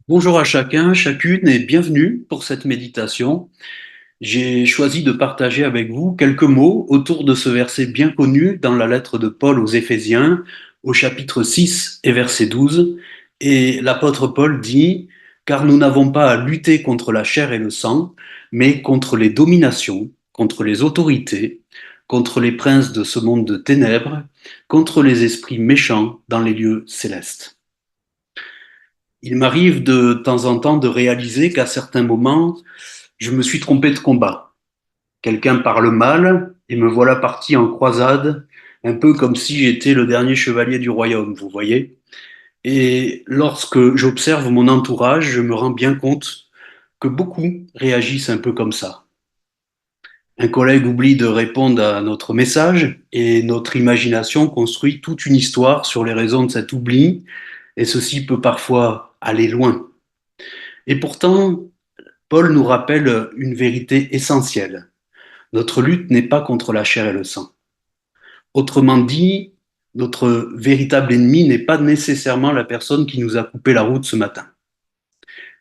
Bonjour à chacun, chacune et bienvenue pour cette méditation. J'ai choisi de partager avec vous quelques mots autour de ce verset bien connu dans la lettre de Paul aux Éphésiens, au chapitre 6 et verset 12. Et l'apôtre Paul dit, car nous n'avons pas à lutter contre la chair et le sang, mais contre les dominations, contre les autorités, contre les princes de ce monde de ténèbres, contre les esprits méchants dans les lieux célestes. Il m'arrive de temps en temps de réaliser qu'à certains moments, je me suis trompé de combat. Quelqu'un parle mal et me voilà parti en croisade, un peu comme si j'étais le dernier chevalier du royaume, vous voyez. Et lorsque j'observe mon entourage, je me rends bien compte que beaucoup réagissent un peu comme ça. Un collègue oublie de répondre à notre message et notre imagination construit toute une histoire sur les raisons de cet oubli, et ceci peut parfois aller loin. Et pourtant, Paul nous rappelle une vérité essentielle. Notre lutte n'est pas contre la chair et le sang. Autrement dit, notre véritable ennemi n'est pas nécessairement la personne qui nous a coupé la route ce matin.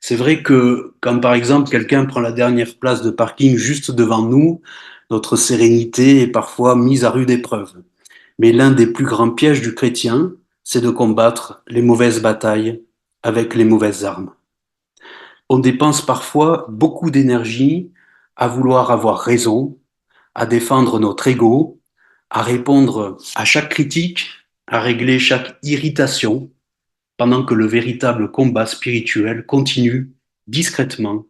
C'est vrai que quand par exemple quelqu'un prend la dernière place de parking juste devant nous, notre sérénité est parfois mise à rude épreuve. Mais l'un des plus grands pièges du chrétien, c'est de combattre les mauvaises batailles avec les mauvaises armes. On dépense parfois beaucoup d'énergie à vouloir avoir raison, à défendre notre ego, à répondre à chaque critique, à régler chaque irritation, pendant que le véritable combat spirituel continue discrètement,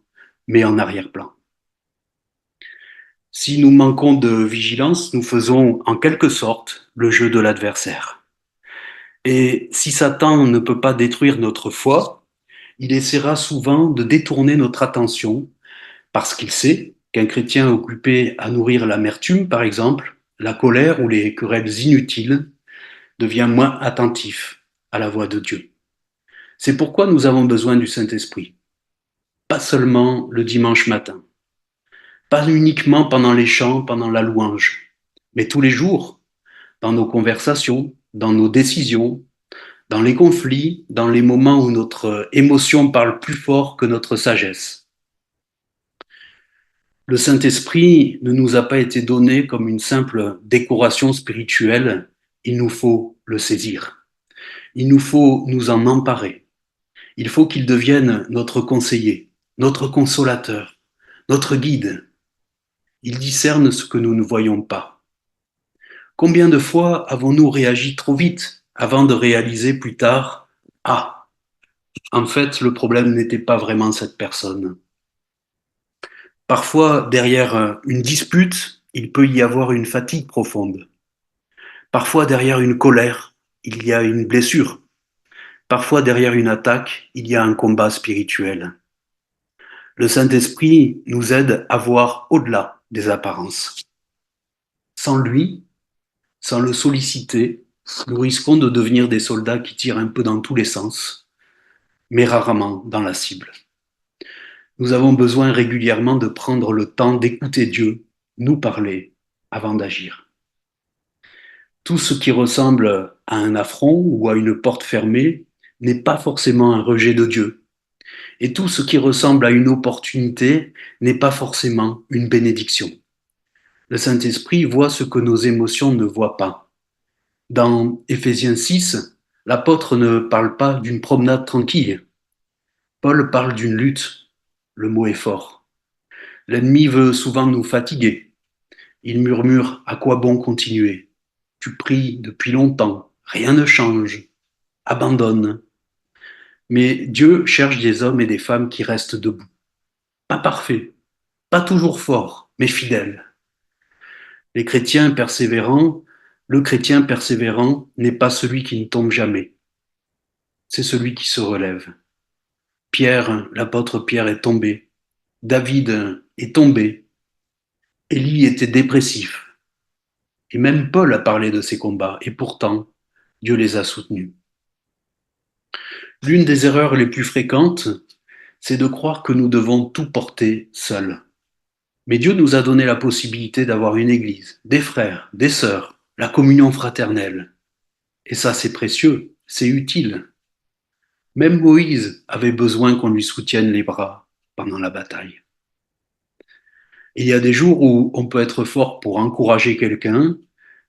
mais en arrière-plan. Si nous manquons de vigilance, nous faisons en quelque sorte le jeu de l'adversaire. Et si Satan ne peut pas détruire notre foi, il essaiera souvent de détourner notre attention parce qu'il sait qu'un chrétien occupé à nourrir l'amertume, par exemple, la colère ou les querelles inutiles, devient moins attentif à la voix de Dieu. C'est pourquoi nous avons besoin du Saint-Esprit. Pas seulement le dimanche matin, pas uniquement pendant les chants, pendant la louange, mais tous les jours, dans nos conversations, dans nos décisions, dans les conflits, dans les moments où notre émotion parle plus fort que notre sagesse. Le Saint-Esprit ne nous a pas été donné comme une simple décoration spirituelle, il nous faut le saisir. Il nous faut nous en emparer. Il faut qu'il devienne notre conseiller, notre consolateur, notre guide. Il discerne ce que nous ne voyons pas. Combien de fois avons-nous réagi trop vite avant de réaliser plus tard, ah, en fait, le problème n'était pas vraiment cette personne. Parfois, derrière une dispute, il peut y avoir une fatigue profonde. Parfois, derrière une colère, il y a une blessure. Parfois, derrière une attaque, il y a un combat spirituel. Le Saint-Esprit nous aide à voir au-delà des apparences. Sans lui, sans le solliciter, nous risquons de devenir des soldats qui tirent un peu dans tous les sens, mais rarement dans la cible. Nous avons besoin régulièrement de prendre le temps d'écouter Dieu nous parler avant d'agir. Tout ce qui ressemble à un affront ou à une porte fermée n'est pas forcément un rejet de Dieu. Et tout ce qui ressemble à une opportunité n'est pas forcément une bénédiction. Le Saint-Esprit voit ce que nos émotions ne voient pas. Dans Éphésiens 6, l'apôtre ne parle pas d'une promenade tranquille. Paul parle d'une lutte. Le mot est fort. L'ennemi veut souvent nous fatiguer. Il murmure à quoi bon continuer. Tu pries depuis longtemps, rien ne change. Abandonne. Mais Dieu cherche des hommes et des femmes qui restent debout. Pas parfaits, pas toujours forts, mais fidèles. Les chrétiens persévérants, le chrétien persévérant n'est pas celui qui ne tombe jamais, c'est celui qui se relève. Pierre, l'apôtre Pierre est tombé, David est tombé, Élie était dépressif, et même Paul a parlé de ses combats, et pourtant Dieu les a soutenus. L'une des erreurs les plus fréquentes, c'est de croire que nous devons tout porter seuls. Mais Dieu nous a donné la possibilité d'avoir une église, des frères, des sœurs, la communion fraternelle. Et ça, c'est précieux, c'est utile. Même Moïse avait besoin qu'on lui soutienne les bras pendant la bataille. Il y a des jours où on peut être fort pour encourager quelqu'un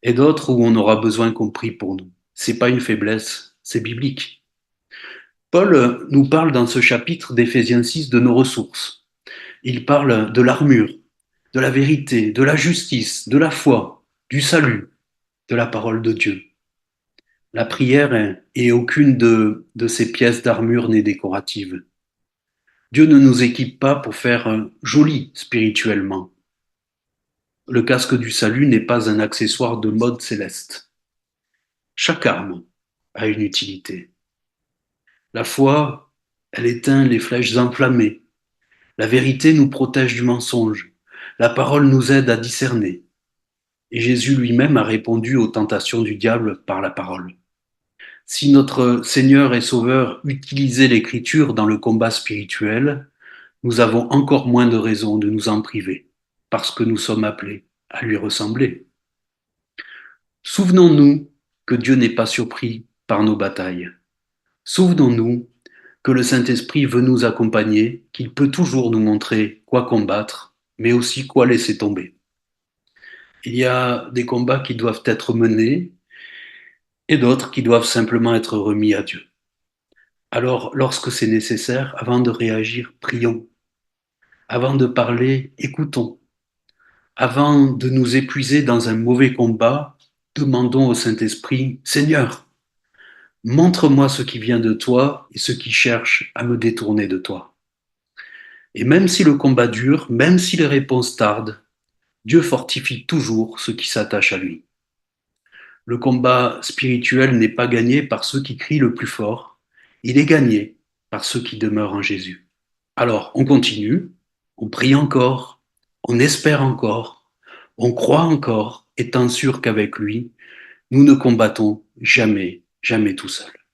et d'autres où on aura besoin qu'on prie pour nous. C'est pas une faiblesse, c'est biblique. Paul nous parle dans ce chapitre d'Éphésiens 6 de nos ressources. Il parle de l'armure, de la vérité, de la justice, de la foi, du salut, de la parole de Dieu. La prière et aucune de ces pièces d'armure n'est décorative. Dieu ne nous équipe pas pour faire joli spirituellement. Le casque du salut n'est pas un accessoire de mode céleste. Chaque arme a une utilité. La foi, elle éteint les flèches enflammées. La vérité nous protège du mensonge. La parole nous aide à discerner. Et Jésus lui-même a répondu aux tentations du diable par la parole. Si notre Seigneur et Sauveur utilisait l'Écriture dans le combat spirituel, nous avons encore moins de raisons de nous en priver, parce que nous sommes appelés à lui ressembler. Souvenons-nous que Dieu n'est pas surpris par nos batailles. Souvenons-nous que le Saint-Esprit veut nous accompagner, qu'il peut toujours nous montrer quoi combattre, mais aussi quoi laisser tomber. Il y a des combats qui doivent être menés et d'autres qui doivent simplement être remis à Dieu. Alors, lorsque c'est nécessaire, avant de réagir, prions. Avant de parler, écoutons. Avant de nous épuiser dans un mauvais combat, demandons au Saint-Esprit, Seigneur, montre-moi ce qui vient de toi et ce qui cherche à me détourner de toi. Et même si le combat dure, même si les réponses tardent, Dieu fortifie toujours ceux qui s'attachent à lui. Le combat spirituel n'est pas gagné par ceux qui crient le plus fort, il est gagné par ceux qui demeurent en Jésus. Alors, on continue, on prie encore, on espère encore, on croit encore, étant sûr qu'avec lui, nous ne combattons jamais, jamais tout seuls.